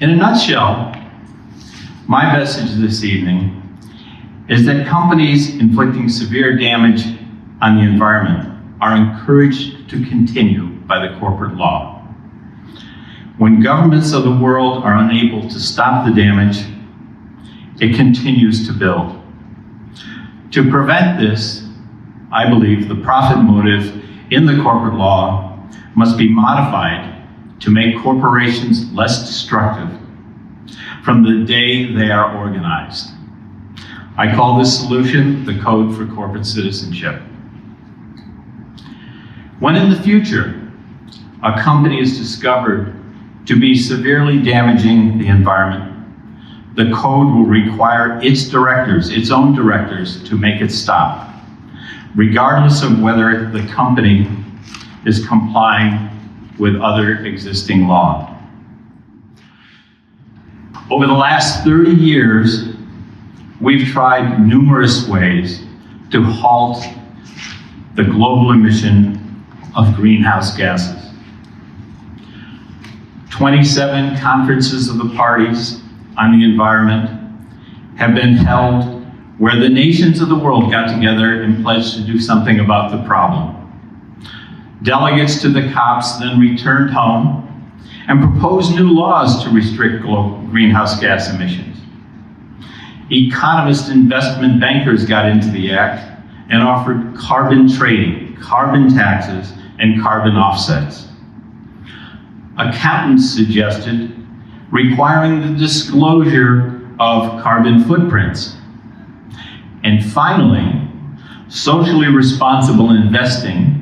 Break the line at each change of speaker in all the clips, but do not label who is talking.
In a nutshell, my message this evening is that companies inflicting severe damage on the environment are encouraged to continue by the corporate law. When governments of the world are unable to stop the damage, it continues to build. To prevent this, I believe the profit motive in the corporate law must be modified to make corporations less destructive from the day they are organized. I call this solution the Code for Corporate Citizenship. When in the future, a company is discovered to be severely damaging the environment, the code will require its directors, its own directors, to make it stop, regardless of whether the company is complying with other existing law. Over the last 30 years, we've tried numerous ways to halt the global emission of greenhouse gases. 27 conferences of the parties on the environment have been held where the nations of the world got together and pledged to do something about the problem. Delegates to the COPs then returned home and proposed new laws to restrict greenhouse gas emissions. Economist investment bankers got into the act and offered carbon trading, carbon taxes, and carbon offsets. Accountants suggested requiring the disclosure of carbon footprints. And finally, socially responsible investing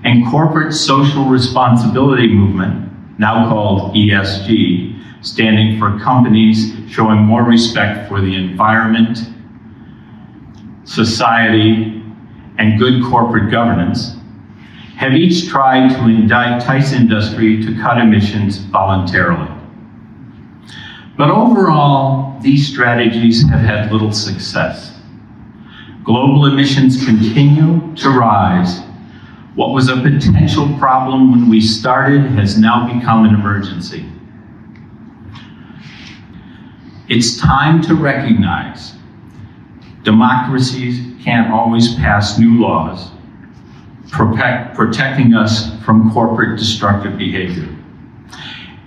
and corporate social responsibility movement, now called ESG, standing for companies showing more respect for the environment, society, and good corporate governance, have each tried to entice industry to cut emissions voluntarily. But overall, these strategies have had little success. Global emissions continue to rise. What was a potential problem when we started has now become an emergency. It's time to recognize democracies can't always pass new laws protecting us from corporate destructive behavior,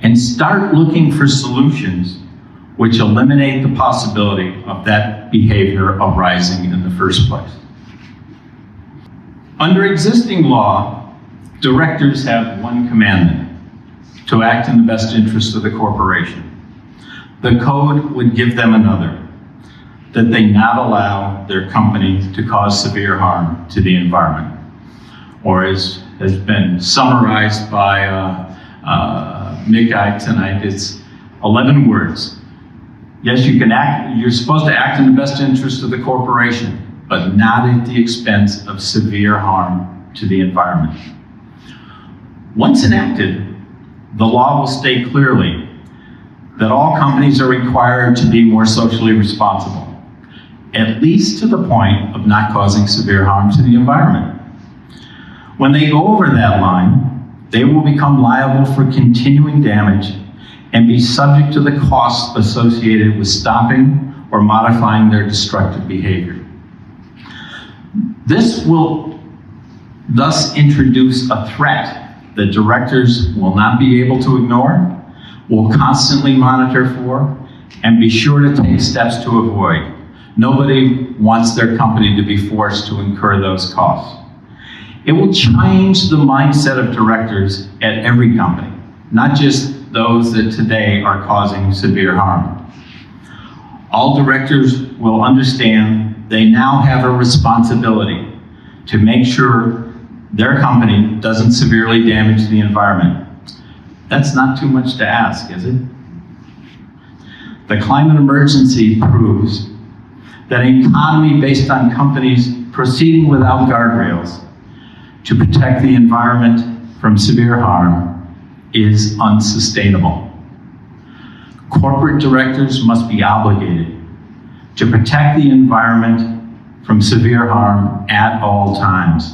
and start looking for solutions which eliminate the possibility of that behavior arising in the first place. Under existing law, directors have one commandment: to act in the best interest of the corporation. The code would give them another: that they not allow their company to cause severe harm to the environment. Or as has been summarized by Mick tonight, it's 11 words. Yes, you can act, you're supposed to act in the best interest of the corporation, but not at the expense of severe harm to the environment. Once enacted, the law will state clearly that all companies are required to be more socially responsible, at least to the point of not causing severe harm to the environment. When they go over that line, they will become liable for continuing damage and be subject to the costs associated with stopping or modifying their destructive behavior. This will thus introduce a threat that directors will not be able to ignore, will constantly monitor for, and be sure to take steps to avoid. Nobody wants their company to be forced to incur those costs. It will change the mindset of directors at every company, not just those that today are causing severe harm. All directors will understand they now have a responsibility to make sure their company doesn't severely damage the environment. That's not too much to ask, is it? The climate emergency proves that an economy based on companies proceeding without guardrails to protect the environment from severe harm is unsustainable. Corporate directors must be obligated to protect the environment from severe harm at all times.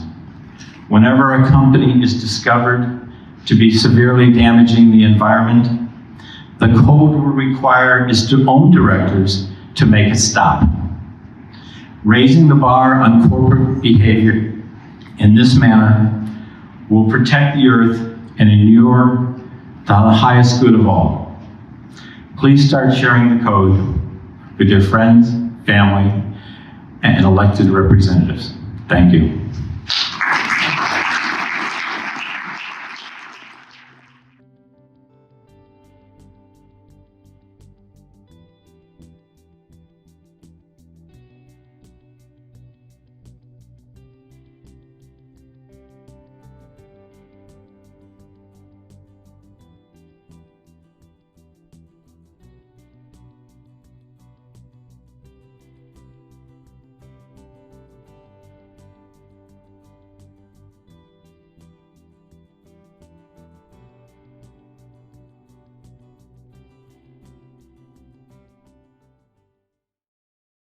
Whenever a company is discovered to be severely damaging the environment, The code will require its own directors to make it stop. Raising the bar on corporate behavior in this manner will protect the earth and inure to the highest good of all. Please start sharing the code with your friends, family, and elected representatives. Thank you.